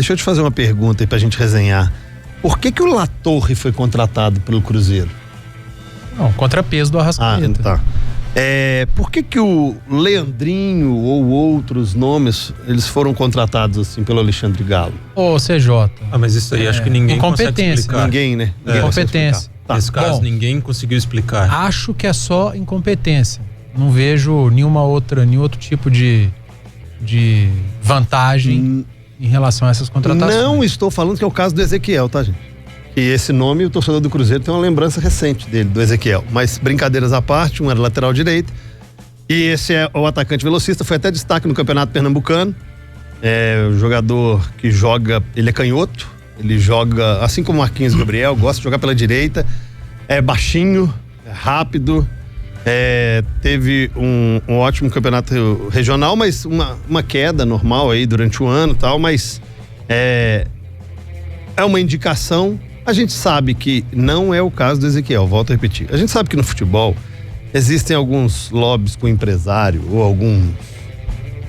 deixa eu te fazer uma pergunta aí pra gente resenhar. Por que o Latorre foi contratado pelo Cruzeiro? Não, contrapeso do Arrascaeta. Tá. Por que o Leandrinho ou outros nomes, eles foram contratados assim pelo Alexandre Galo? Ô, CJ. Mas isso aí acho que ninguém consegue explicar. Ninguém, né? Incompetência. Tá. Nesse caso, ninguém conseguiu explicar. Acho que é só incompetência. Não vejo nenhum outro tipo de vantagem em relação a essas contratações. Não estou falando que é o caso do Ezequiel, tá, gente? E esse nome, o torcedor do Cruzeiro tem uma lembrança recente dele, do Ezequiel. Mas brincadeiras à parte, um era lateral direito. E esse é o atacante velocista, foi até destaque no Campeonato Pernambucano. O jogador que joga, ele é canhoto, ele joga, assim como o Marquinhos Gabriel, gosta de jogar pela direita, é baixinho, é rápido, teve um ótimo campeonato regional, mas uma queda normal aí durante o ano e tal, mas é uma indicação. A gente sabe que não é o caso do Ezequiel, volto a repetir. A gente sabe que no futebol existem alguns lobbies com o empresário ou alguns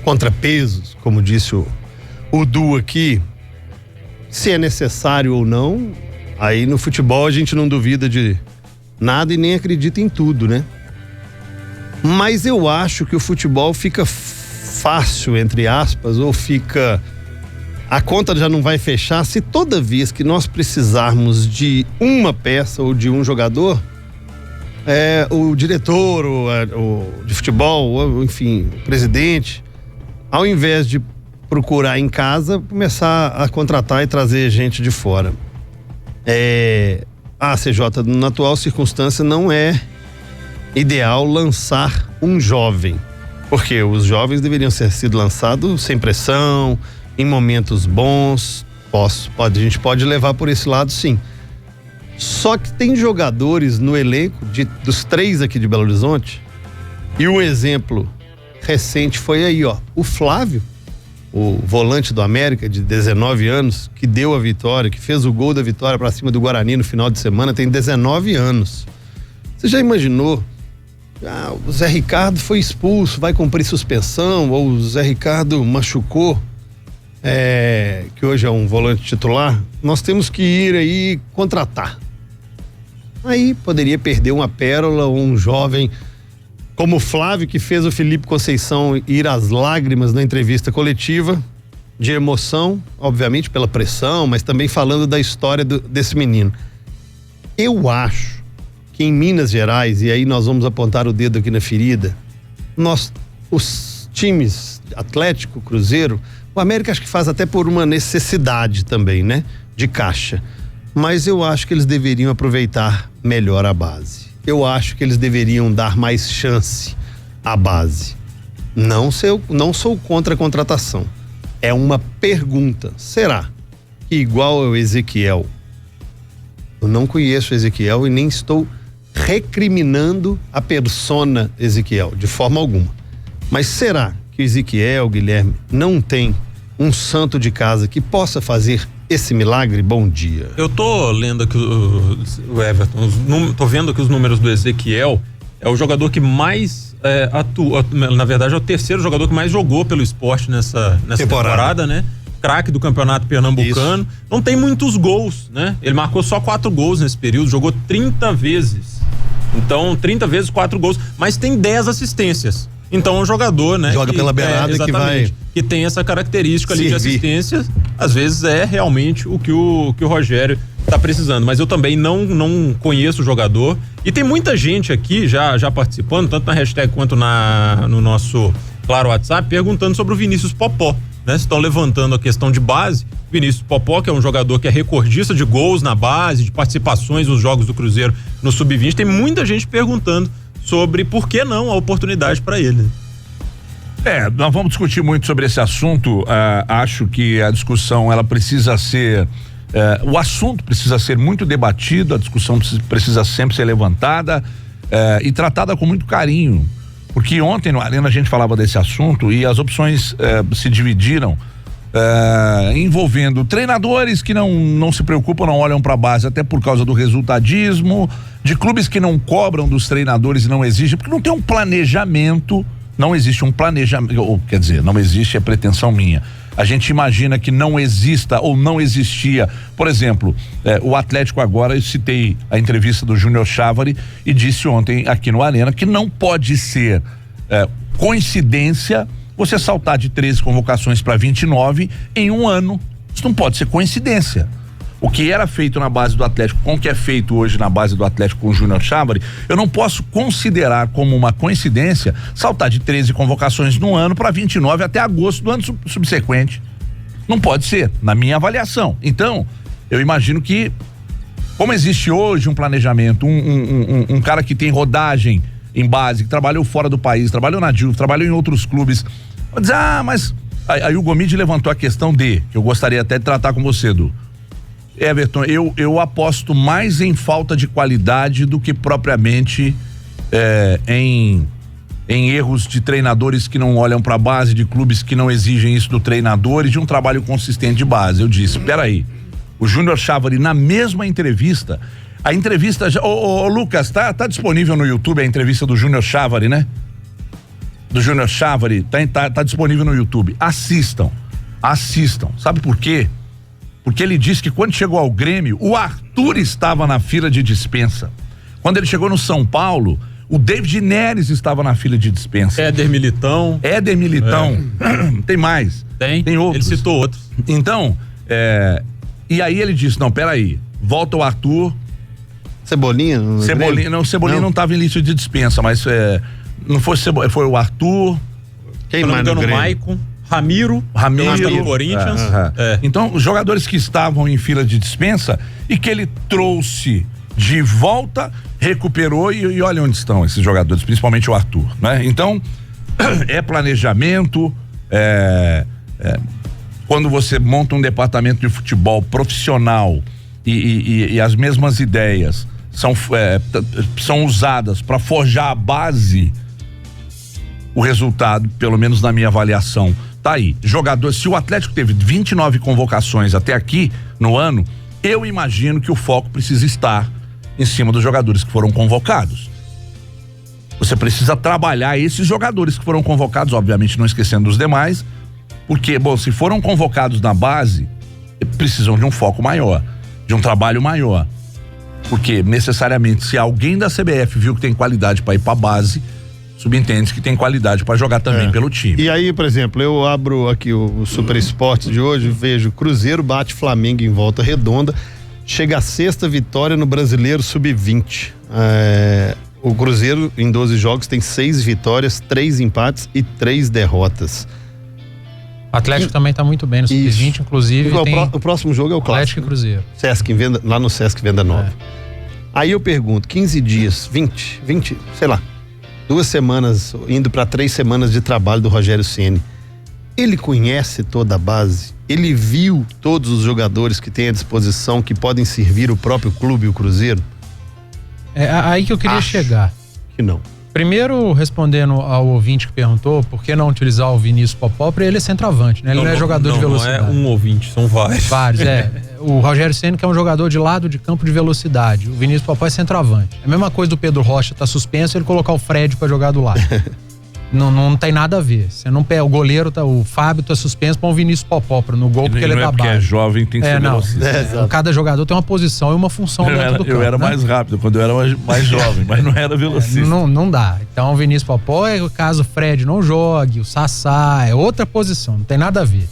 contrapesos, como disse o Du aqui, se é necessário ou não. Aí no futebol a gente não duvida de nada e nem acredita em tudo, né? Mas eu acho que o futebol fica fácil, entre aspas, ou fica... A conta já não vai fechar se toda vez que nós precisarmos de uma peça ou de um jogador, o diretor de futebol, ou, enfim, o presidente, ao invés de procurar em casa, começar a contratar e trazer gente de fora. A CJ, na atual circunstância, não é ideal lançar um jovem, porque os jovens deveriam ter sido lançados sem pressão, em momentos bons. A gente pode levar por esse lado, sim. Só que tem jogadores no elenco dos 3 aqui de Belo Horizonte, e um exemplo recente foi aí, o Flávio, o volante do América, de 19 anos, que deu a vitória, que fez o gol da vitória para cima do Guarani no final de semana, tem 19 anos. Você já imaginou? O Zé Ricardo foi expulso, vai cumprir suspensão, ou o Zé Ricardo machucou, que hoje é um volante titular, nós temos que ir aí contratar. Aí poderia perder uma pérola ou um jovem como o Flávio, que fez o Felipe Conceição ir às lágrimas na entrevista coletiva, de emoção, obviamente pela pressão, mas também falando da história desse menino. Eu acho que em Minas Gerais, e aí nós vamos apontar o dedo aqui na ferida, os times Atlético, Cruzeiro, o América acho que faz até por uma necessidade também, né? De caixa. Mas eu acho que eles deveriam aproveitar melhor a base. Eu acho que eles deveriam dar mais chance à base. Não sou contra a contratação. É uma pergunta. Será que igual ao Ezequiel, eu não conheço o Ezequiel e nem estou recriminando a persona Ezequiel, de forma alguma. Mas será que o Ezequiel, Guilherme, não tem um santo de casa que possa fazer esse milagre? Bom dia. Eu tô lendo aqui o Everton, tô vendo aqui os números do Ezequiel, é o jogador que mais atua, na verdade é o terceiro jogador que mais jogou pelo esporte nessa temporada, né? Craque do campeonato pernambucano. Isso. Não tem muitos gols, né? Ele marcou só 4 gols nesse período, jogou 30 vezes. Então, 30 vezes 4 gols, mas tem 10 assistências. Então, é um jogador, né? Joga pela beirada que vai... Que tem essa característica ali de assistência. Às vezes é realmente o que o Rogério tá precisando. Mas eu também não conheço o jogador. E tem muita gente aqui já participando, tanto na hashtag quanto no nosso, claro, WhatsApp, perguntando sobre o Vinícius Popó, né? Estão levantando a questão de base. Vinícius Popó, que é um jogador que é recordista de gols na base, de participações nos jogos do Cruzeiro no Sub-20. Tem muita gente perguntando sobre por que não a oportunidade para ele. Nós vamos discutir muito sobre esse assunto. Acho que a discussão ela precisa ser, o assunto precisa ser muito debatido, a discussão precisa sempre ser levantada e tratada com muito carinho, porque ontem no Arena a gente falava desse assunto e as opções se dividiram, envolvendo treinadores que não se preocupam, não olham para a base até por causa do resultadismo, de clubes que não cobram dos treinadores e não exigem, porque não tem um planejamento, não existe um planejamento, ou quer dizer, não existe, é pretensão minha. A gente imagina que não exista ou não existia, por exemplo, o Atlético agora, eu citei a entrevista do Júnior Chávari e disse ontem aqui no Arena que não pode ser coincidência você saltar de 13 convocações para 29 em um ano. Isso não pode ser coincidência. O que era feito na base do Atlético com o que é feito hoje na base do Atlético com o Júnior Chávari, eu não posso considerar como uma coincidência saltar de 13 convocações no ano para 29 até agosto do ano subsequente. Não pode ser, na minha avaliação. Então, eu imagino que, como existe hoje um planejamento, um cara que tem rodagem em base, que trabalhou fora do país, trabalhou na Juve, trabalhou em outros clubes, vai dizer, mas aí o Gomide levantou a questão que eu gostaria até de tratar com você, Edu. Everton, eu aposto mais em falta de qualidade do que propriamente em erros de treinadores que não olham para a base, de clubes que não exigem isso do treinador e de um trabalho consistente de base. Eu disse, peraí, o Júnior Chávari na mesma entrevista, a entrevista, Lucas, tá disponível no YouTube a entrevista do Júnior Chávari, né? Do Júnior Chávari, tá disponível no YouTube. Assistam, sabe por quê? Porque ele disse que quando chegou ao Grêmio, o Arthur estava na fila de dispensa. Quando ele chegou no São Paulo, o David Neres estava na fila de dispensa. Éder Militão. Tem mais. Tem outros. Ele citou outros. Então, e aí ele disse, não, peraí, volta o Arthur. Cebolinha não estava em lista de dispensa, mas não foi o Arthur. Quem mais no Grêmio? Maicon. Ramiro do Corinthians. Então, os jogadores que estavam em fila de dispensa e que ele trouxe de volta, recuperou e olha onde estão esses jogadores, principalmente o Arthur, né? Então, é planejamento, quando você monta um departamento de futebol profissional e as mesmas ideias são usadas para forjar a base, o resultado, pelo menos na minha avaliação, tá aí. Jogador, se o Atlético teve 29 convocações até aqui no ano, eu imagino que o foco precisa estar em cima dos jogadores que foram convocados. Você precisa trabalhar esses jogadores que foram convocados, obviamente não esquecendo dos demais, porque, se foram convocados na base, precisam de um foco maior, de um trabalho maior. Porque necessariamente, se alguém da CBF viu que tem qualidade para ir para base, subentende que tem qualidade para jogar também pelo time. E aí, por exemplo, eu abro aqui o Super Esportes de hoje, vejo Cruzeiro bate Flamengo em Volta Redonda, chega a 6ª vitória no Brasileiro Sub-20. O Cruzeiro em 12 jogos tem 6 vitórias, 3 empates e 3 derrotas. O Atlético também tá muito bem no Sub-20, inclusive. O próximo jogo é o clássico. Atlético e Cruzeiro. Lá no Sesc Venda Nova. Aí eu pergunto, 15 dias, 20, sei lá, 2 semanas, indo para 3 semanas de trabalho do Rogério Ceni. Ele conhece toda a base? Ele viu todos os jogadores que tem à disposição, que podem servir o próprio clube e o Cruzeiro? É aí que eu queria chegar. Que não. Primeiro, respondendo ao ouvinte que perguntou por que não utilizar o Vinícius Popó, para ele é centroavante, né? Ele não é jogador de velocidade. Não é um ouvinte, são vários. O Rogério Ceni, que é um jogador de lado de campo de velocidade. O Vinícius Popó é centroavante. É a mesma coisa do Pedro Rocha tá suspenso, ele colocar o Fred para jogar do lado. Não tem nada a ver. Você não pega o goleiro, o Fábio tá suspenso, põe o Vinícius Popó no gol porque ele é da base. É jovem, tem que ser velocista. Cada jogador tem uma posição e uma função dentro do campo. Eu era mais rápido quando eu era mais jovem, mas não era velocista. Não dá. Então o Vinícius Popó caso o Fred não jogue, o Sassá, é outra posição, não tem nada a ver.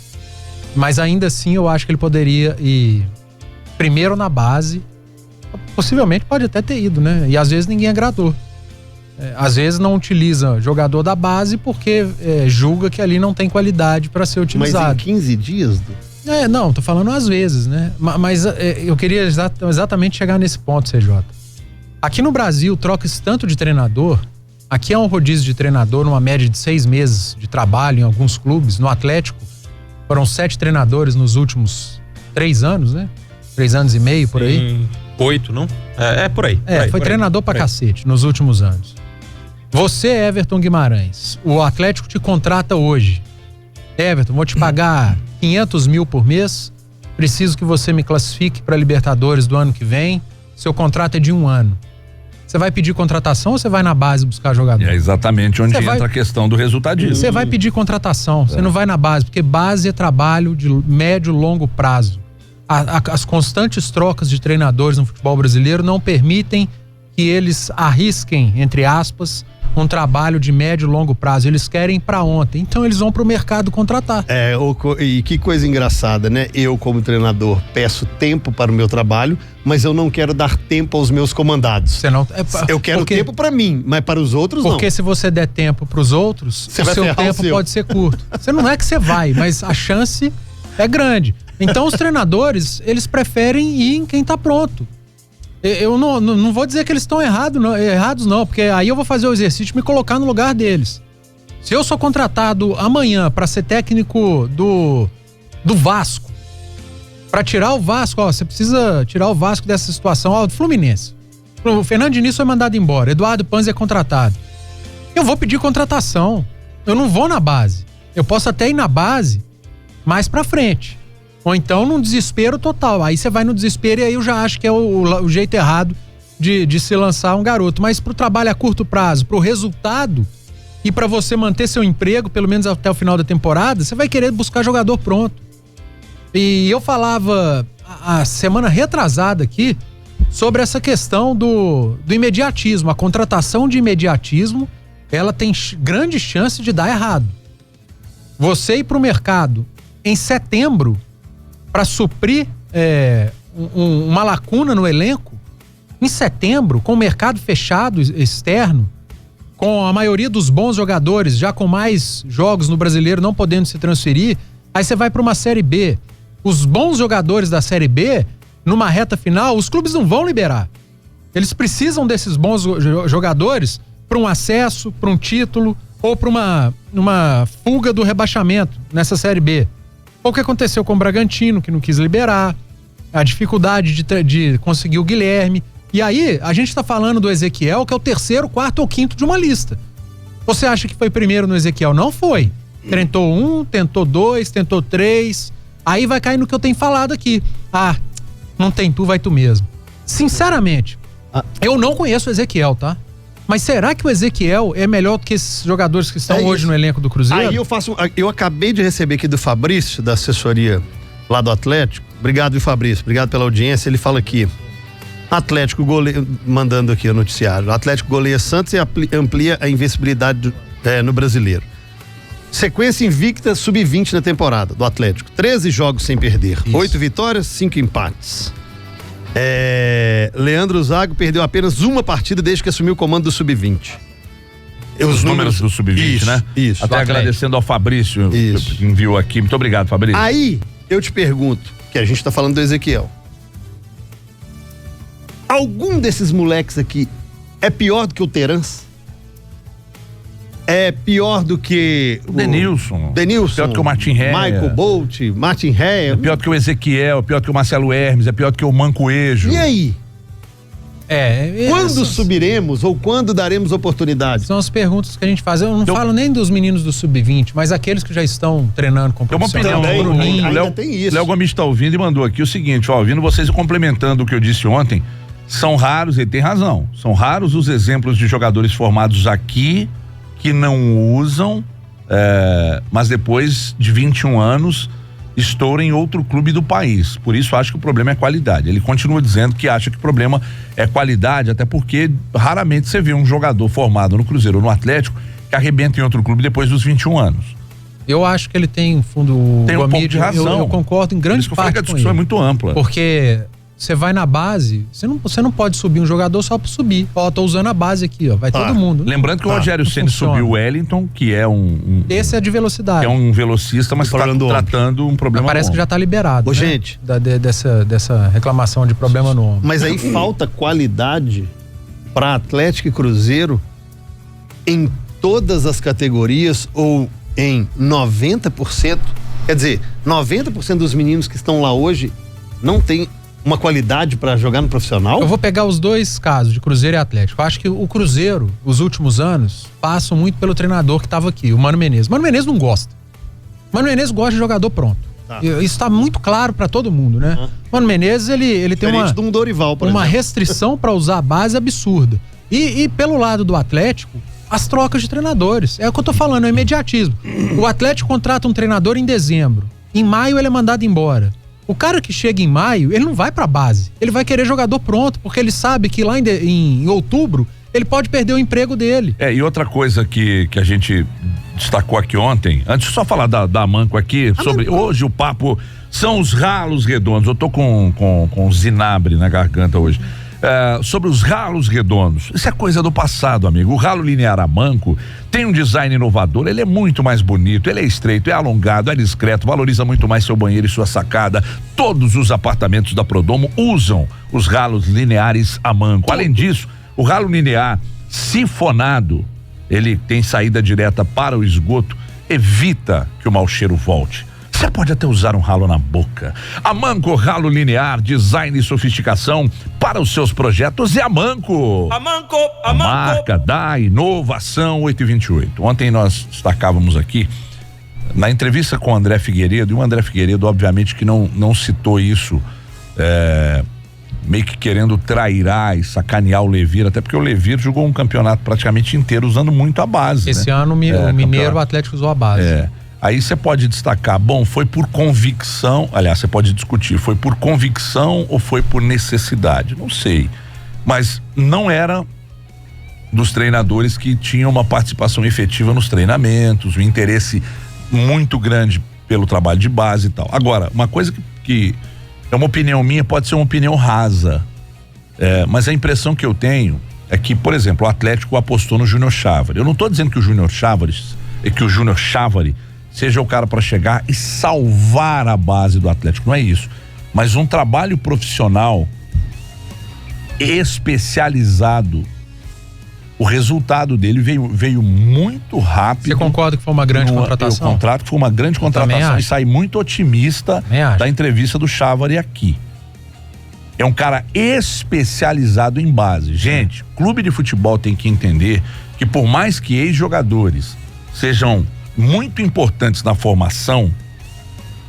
Mas ainda assim eu acho que ele poderia ir primeiro na base, possivelmente pode até ter ido, né? E às vezes ninguém agradou. Às vezes não utiliza jogador da base porque julga que ali não tem qualidade para ser utilizado. Mas em 15 dias? Não, tô falando às vezes, né? Mas eu queria exatamente chegar nesse ponto, CJ. Aqui no Brasil, troca-se tanto de treinador. Aqui é um rodízio de treinador numa média de 6 meses de trabalho em alguns clubes. No Atlético, foram 7 treinadores nos últimos 3 anos, né? 3 anos e meio, por aí. 8, não? Por aí. Foi treinador pra cacete nos últimos anos. Você, Everton Guimarães, o Atlético te contrata hoje. Everton, vou te pagar 500 mil por mês, preciso que você me classifique para Libertadores do ano que vem, seu contrato é de 1 ano. Você vai pedir contratação ou você vai na base buscar jogador? É exatamente onde entra a questão do resultadismo. Você vai pedir contratação, você não vai na base, porque base é trabalho de médio e longo prazo. As constantes trocas de treinadores no futebol brasileiro não permitem que eles arrisquem, entre aspas, um trabalho de médio e longo prazo. Eles querem para ontem. Então eles vão pro mercado contratar. E que coisa engraçada, né? Eu, como treinador, peço tempo para o meu trabalho, mas eu não quero dar tempo aos meus comandados. Você não, eu quero tempo para mim, mas para os outros não. Porque se você der tempo para os outros, o seu tempo pode ser curto. Você não é que você vai, mas a chance é grande. Então os treinadores, eles preferem ir em quem tá pronto. Eu não vou dizer que eles estão errados não, porque aí eu vou fazer o exercício de me colocar no lugar deles. Se eu sou contratado amanhã para ser técnico do Vasco, para tirar o Vasco, você precisa tirar o Vasco dessa situação, do Fluminense. O Fernando Diniz foi mandado embora, Eduardo Panzi é contratado. Eu vou pedir contratação, eu não vou na base. Eu posso até ir na base mais pra frente. Ou então num desespero total. Aí você vai no desespero e aí eu já acho que é o jeito errado de se lançar um garoto. Mas pro trabalho a curto prazo, pro resultado e pra você manter seu emprego, pelo menos até o final da temporada, você vai querer buscar jogador pronto. E eu falava a semana retrasada aqui sobre essa questão do imediatismo. A contratação de imediatismo, ela tem grande chance de dar errado. Você ir pro mercado em setembro para suprir uma lacuna no elenco, em setembro, com o mercado fechado externo, com a maioria dos bons jogadores já com mais jogos no Brasileiro não podendo se transferir, aí você vai para uma Série B. Os bons jogadores da Série B, numa reta final, os clubes não vão liberar. Eles precisam desses bons jogadores para um acesso, para um título ou para uma fuga do rebaixamento nessa Série B. O que aconteceu com o Bragantino, que não quis liberar, a dificuldade de conseguir o Guilherme. E aí, a gente tá falando do Ezequiel, que é o terceiro, quarto ou quinto de uma lista. Você acha que foi primeiro no Ezequiel? Não foi. Tentou 1, tentou 2, tentou 3. Aí vai cair no que eu tenho falado aqui. Não tem tu, vai tu mesmo. Sinceramente, eu não conheço o Ezequiel, tá? Mas será que o Ezequiel é melhor do que esses jogadores que estão hoje no elenco do Cruzeiro? Aí eu acabei de receber aqui do Fabrício, da assessoria lá do Atlético. Obrigado, Fabrício. Obrigado pela audiência. Ele fala aqui. Atlético goleia, mandando aqui o noticiário. Atlético goleia Santos e amplia a invencibilidade no Brasileiro. Sequência invicta sub-20 na temporada do Atlético. 13 jogos sem perder. Isso. 8 vitórias, 5 empates. Leandro Zago perdeu apenas uma partida desde que assumiu o comando do Sub-20. Os números do Sub-20, né? Isso. Até agradecendo ao Fabrício que enviou aqui. Muito obrigado, Fabrício. Aí, eu te pergunto, que a gente tá falando do Ezequiel. Algum desses moleques aqui é pior do que o Terence? É pior do que o Denilson. Pior do que o Martin Ré. Michael Bolt, Martin Ré. É pior do que o Ezequiel, é pior do que o Marcelo Hermes, é pior do que o Mancoejo. E aí? Quando subiremos ou quando daremos oportunidade? São as perguntas que a gente faz. Eu não falo nem dos meninos do Sub-20, mas aqueles que já estão treinando com profissional. Tem uma opinião. O Léo Gomes está ouvindo e mandou aqui o seguinte, ouvindo vocês e complementando o que eu disse ontem, são raros, ele tem razão, são raros os exemplos de jogadores formados aqui que não usam, mas depois de 21 anos estouram em outro clube do país. Por isso acho que o problema é qualidade. Ele continua dizendo que acha que o problema é qualidade, até porque raramente você vê um jogador formado no Cruzeiro ou no Atlético que arrebenta em outro clube depois dos 21 anos. Eu acho que ele tem um fundo. Tem um pouco de razão. Eu concordo em grande parte. Por isso que eu falei que a discussão é muito ampla. Porque você vai na base, você não pode subir um jogador só pra subir. Tô usando a base aqui, vai todo mundo. Lembrando que o Rogério Ceni subiu o Wellington, que é esse é de velocidade. É um velocista, mas está tratando um problema. Mas parece que já tá liberado. Gente. Dessa reclamação de problema no ombro. Mas aí falta qualidade pra Atlético e Cruzeiro em todas as categorias ou em 90%. Quer dizer, 90% dos meninos que estão lá hoje não tem uma qualidade para jogar no profissional? Eu vou pegar os dois casos, de Cruzeiro e Atlético. Eu acho que o Cruzeiro, os últimos anos, passam muito pelo treinador que estava aqui, o Mano Menezes. Mano Menezes não gosta. Mano Menezes gosta de jogador pronto. Isso está muito claro para todo mundo, né? Mano Menezes, ele tem uma de um Dorival, por uma exemplo. restrição para usar a base absurda. E pelo lado do Atlético, as trocas de treinadores. É o que eu tô falando, é o imediatismo. O Atlético contrata um treinador em dezembro. Em maio ele é mandado embora. O cara que chega em maio, ele não vai pra base. Ele vai querer jogador pronto, porque ele sabe que lá em outubro ele pode perder o emprego dele. E outra coisa que a gente destacou aqui ontem, antes de só falar da Amanco aqui, hoje o papo são os ralos redondos. Eu tô com zinabre na garganta hoje. Sobre os ralos redondos. Isso é coisa do passado, amigo. O ralo linear Amanco tem um design inovador, ele é muito mais bonito, ele é estreito, é alongado, é discreto, valoriza muito mais seu banheiro e sua sacada. Todos os apartamentos da Prodomo usam os ralos lineares Amanco. Além disso, o ralo linear sifonado, ele tem saída direta para o esgoto, evita que o mau cheiro volte. Você pode até usar um ralo na boca. Amanco Ralo Linear, design e sofisticação para os seus projetos é Amanco. Amanco. A marca da inovação 828. Ontem nós destacávamos aqui na entrevista com o André Figueiredo, e o André Figueiredo obviamente que não citou isso meio que querendo trairar e sacanear o Levir, até porque o Levir jogou um campeonato praticamente inteiro usando muito a base. Esse ano o Mineiro, o Atlético usou a base. Aí você pode destacar, bom, foi por convicção, aliás, você pode discutir, foi por convicção ou foi por necessidade? Não sei, mas não era dos treinadores que tinham uma participação efetiva nos treinamentos, um interesse muito grande pelo trabalho de base e tal. Agora, uma coisa que é uma opinião minha, pode ser uma opinião rasa, mas a impressão que eu tenho é que, por exemplo, o Atlético apostou no Júnior Chávari. Eu não estou dizendo que o Júnior Chávari seja o cara para chegar e salvar a base do Atlético, não é isso, mas um trabalho profissional especializado. O resultado dele veio muito rápido. Você concorda que foi uma grande contratação? Eu contrato que foi uma grande contratação e saí muito otimista da entrevista do Chávari aqui. É um cara especializado em base. Gente, clube de futebol tem que entender que por mais que ex-jogadores sejam muito importantes na formação,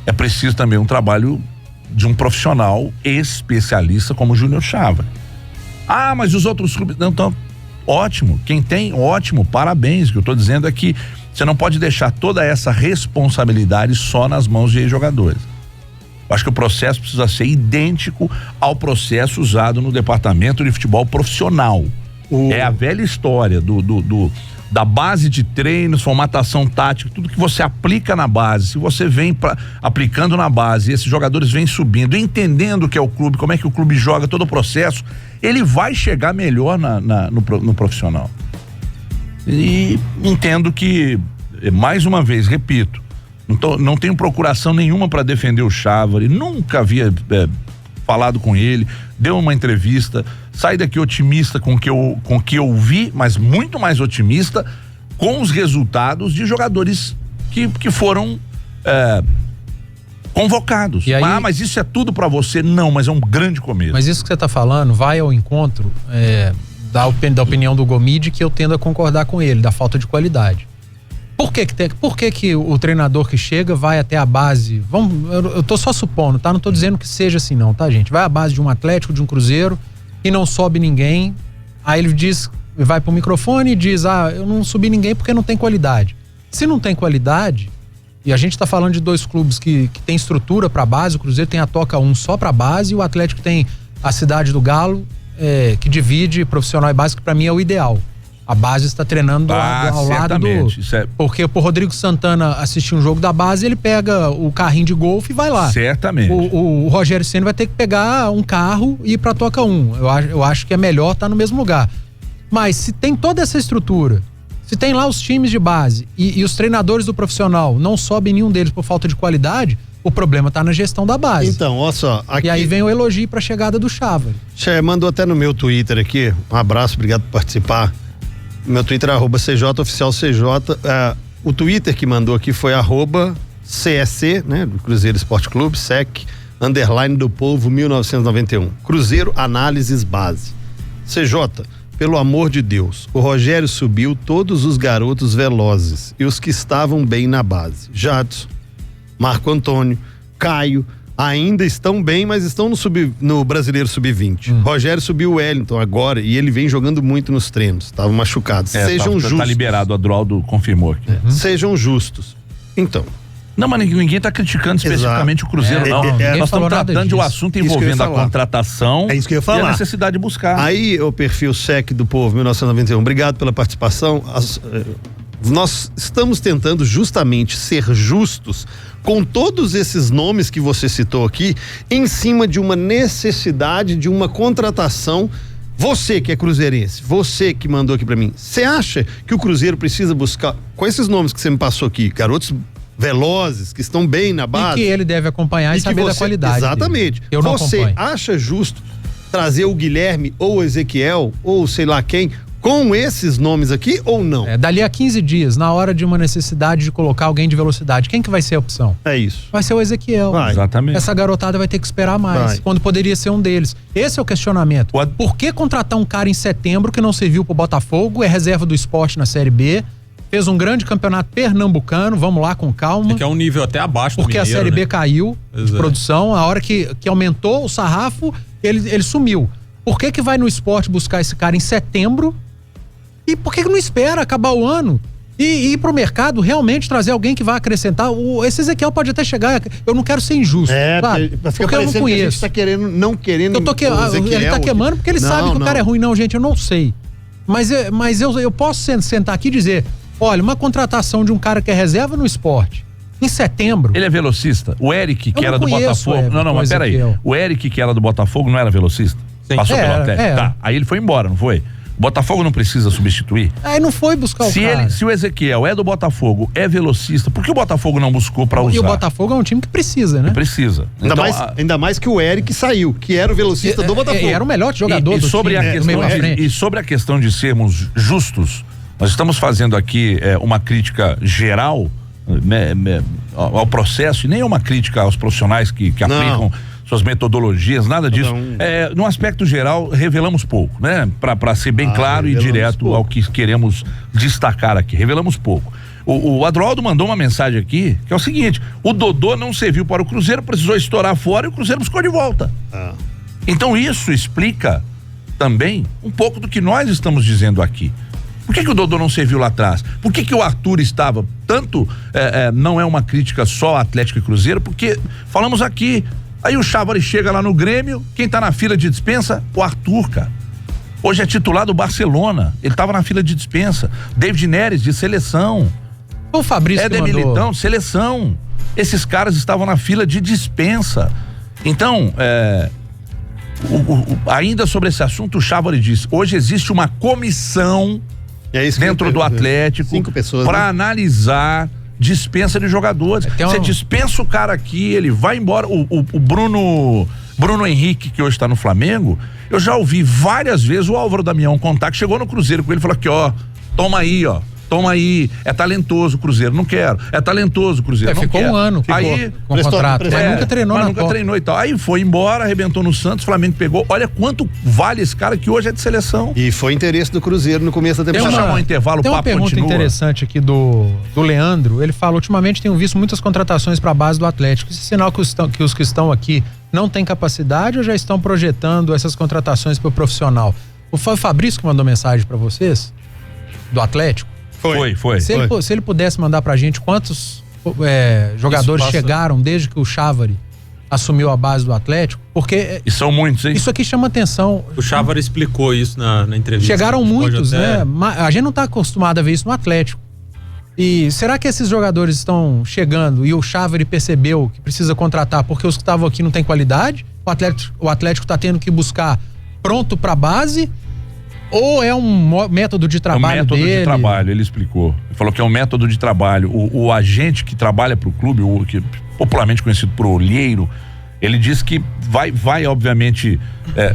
é preciso também um trabalho de um profissional especialista como o Júnior Chávari. Mas os outros clubes não estão. Ótimo, quem tem, ótimo, parabéns. O que eu estou dizendo é que você não pode deixar toda essa responsabilidade só nas mãos de jogadores. Eu acho que o processo precisa ser idêntico ao processo usado no departamento de futebol profissional. É a velha história da base de treinos, formatação tática, tudo que você aplica na base. Se você vem aplicando na base, e esses jogadores vêm subindo, entendendo o que é o clube, como é que o clube joga, todo o processo, ele vai chegar melhor no profissional. E entendo que, mais uma vez, repito, não tenho procuração nenhuma para defender o Chávari, nunca havia falado com ele, deu uma entrevista, saí daqui otimista com o que eu vi, mas muito mais otimista com os resultados de jogadores que foram convocados. E aí, mas isso é tudo para você? Não, mas é um grande começo. Mas isso que você tá falando vai ao encontro da opinião do Gomide, que eu tendo a concordar com ele, da falta de qualidade. Por que o treinador que chega vai até a base? Eu tô só supondo, tá? Não tô dizendo que seja assim não, tá, gente? Vai à base de um Atlético, de um Cruzeiro e não sobe ninguém. Aí ele vai pro microfone e diz, eu não subi ninguém porque não tem qualidade. Se não tem qualidade, e a gente tá falando de dois clubes que tem estrutura pra base, o Cruzeiro tem a Toca 1 só pra base e o Atlético tem a Cidade do Galo, que divide profissional e base, que pra mim é o ideal. A base está treinando ao lado do... Porque pro Rodrigo Santana assistir um jogo da base, ele pega o carrinho de golfe e vai lá. Certamente. O Rogério Ceni vai ter que pegar um carro e ir pra Toca 1. Eu acho que é melhor estar no mesmo lugar. Mas se tem toda essa estrutura, se tem lá os times de base e os treinadores do profissional, não sobe nenhum deles por falta de qualidade, o problema tá na gestão da base. Então, olha só. Aqui... E aí vem o elogio pra chegada do Chávari. Mandou até no meu Twitter aqui, um abraço, obrigado por participar. Meu Twitter é @CJOficialCJ. O Twitter que mandou aqui foi @CSC, né? Do Cruzeiro Esporte Clube, SEC, _ do Povo 1991. Cruzeiro Análises Base. CJ, pelo amor de Deus, o Rogério subiu todos os garotos velozes e os que estavam bem na base. Jadson, Marco Antônio, Caio, ainda estão bem, mas estão no Brasileiro Sub-20. Rogério subiu o Wellington agora e ele vem jogando muito nos treinos, estava machucado. Sejam justos. Tá liberado, o Adroaldo confirmou aqui. Sejam justos. Então. Não, mas ninguém tá criticando especificamente o Cruzeiro, não. Nós estamos tratando de um assunto envolvendo a contratação e a necessidade de buscar. Aí o perfil SEC do Povo 1991, obrigado pela participação. Nós estamos tentando justamente ser justos com todos esses nomes que você citou aqui, em cima de uma necessidade de uma contratação. Você que é cruzeirense, você que mandou aqui pra mim, você acha que o Cruzeiro precisa buscar, com esses nomes que você me passou aqui, garotos velozes, que estão bem na base. E que ele deve acompanhar e saber da qualidade. Exatamente. Dele. Eu não acompanho. Acha justo trazer o Guilherme ou o Ezequiel, ou sei lá quem, com esses nomes aqui ou não? Dali a 15 dias, na hora de uma necessidade de colocar alguém de velocidade, quem que vai ser a opção? É isso. Vai ser o Ezequiel. Exatamente. Essa garotada vai ter que esperar mais, quando poderia ser um deles. Esse é o questionamento. Por que contratar um cara em setembro que não serviu pro Botafogo, é reserva do Sport na Série B, fez um grande campeonato pernambucano, vamos lá com calma. Que é um nível até abaixo do Porque Mineiro, a Série B né? caiu de produção, a hora que aumentou o sarrafo, ele sumiu. Por que vai no Sport buscar esse cara em setembro? E por que não espera acabar o ano? E ir pro mercado realmente trazer alguém que vai acrescentar. Esse Ezequiel pode até chegar. Eu não quero ser injusto. Sabe? Porque eu não conheço. Que a gente tá não querendo. Ele tá queimando porque ele sabe que o cara é ruim. Não, gente, eu não sei. Mas eu posso sentar aqui e dizer: olha, uma contratação de um cara que é reserva no Sport em setembro. Ele é velocista. O Eric, que era do Botafogo. Não, mas peraí. O Eric, que era do Botafogo, não era velocista? Sim. Passou pelo Atlético. Tá. Aí ele foi embora, não foi? O Botafogo não precisa substituir? Aí não foi buscar o cara. Se o Ezequiel é do Botafogo, é velocista, por que o Botafogo não buscou pra usar? E o Botafogo é um time que precisa, né? Que precisa. Ainda mais que o Eric saiu, que era o velocista do Botafogo. Era o melhor jogador do time. E sobre a questão de sermos justos, nós estamos fazendo aqui uma crítica geral ao processo, e nem uma crítica aos profissionais que aplicam suas metodologias, nada disso. No aspecto geral, revelamos pouco, né? Pra ser bem claro e direto ao que queremos destacar aqui. Revelamos pouco. O Adroaldo mandou uma mensagem aqui, que é o seguinte: o Dodô não serviu para o Cruzeiro, precisou estourar fora e o Cruzeiro buscou de volta. Então isso explica também um pouco do que nós estamos dizendo aqui. Por que o Dodô não serviu lá atrás? Por que o Arthur estava? Tanto não é uma crítica só ao Atlético e Cruzeiro, porque falamos aqui. Aí o Chávari chega lá no Grêmio, quem tá na fila de dispensa? O Arthur, cara. Hoje é titular do Barcelona, ele tava na fila de dispensa. David Neres, de seleção. O Fabrício Éder Militão, seleção. Esses caras estavam na fila de dispensa. Então, ainda sobre esse assunto, o Chávari disse: hoje existe uma comissão dentro do Atlético 5 pessoas, para analisar dispensa de jogadores. Você dispensa o cara aqui, ele vai embora. O Bruno Henrique, que hoje está no Flamengo, eu já ouvi várias vezes o Álvaro Damião contar que chegou no Cruzeiro com ele e falou aqui: toma aí, é talentoso o Cruzeiro, não quero, é talentoso o Cruzeiro, não ficou quero. Um ano aí, com contrato, mas nunca treinou na nunca treinou e tal. Aí foi embora, arrebentou no Santos, o Flamengo pegou. Olha quanto vale esse cara que hoje é de seleção. E foi interesse do Cruzeiro no começo da temporada. Deixa eu chamar um intervalo, tem o papo uma pergunta continua. interessante aqui do Leandro. Ele fala: ultimamente tenho visto muitas contratações para a base do Atlético. Isso é sinal que os que estão aqui não têm capacidade ou já estão projetando essas contratações para o profissional? O Fabrício que mandou mensagem para vocês do Atlético. Foi. Se ele pudesse mandar pra gente quantos jogadores chegaram desde que o Chávari assumiu a base do Atlético, porque... E são muitos, hein? Isso aqui chama atenção. O Chávari explicou isso na entrevista. Chegaram muitos, né? A gente não tá acostumado a ver isso no Atlético. E será que esses jogadores estão chegando e o Chávari percebeu que precisa contratar porque os que estavam aqui não têm qualidade? O Atlético tá tendo que buscar pronto pra base? Ou é um método de trabalho dele? É um método de trabalho, ele explicou. Ele falou que é um método de trabalho. O agente que trabalha para o clube, que popularmente conhecido por olheiro, ele diz que vai obviamente,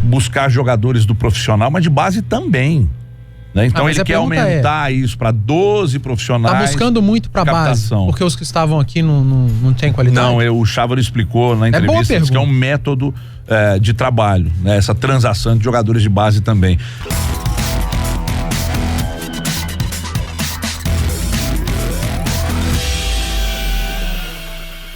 buscar jogadores do profissional, mas de base também. Né? Então ele quer aumentar isso para 12 profissionais. Tá buscando muito para base, porque os que estavam aqui não têm qualidade? Não, o Chávari explicou na entrevista que é um método de trabalho, né? Essa transação de jogadores de base também.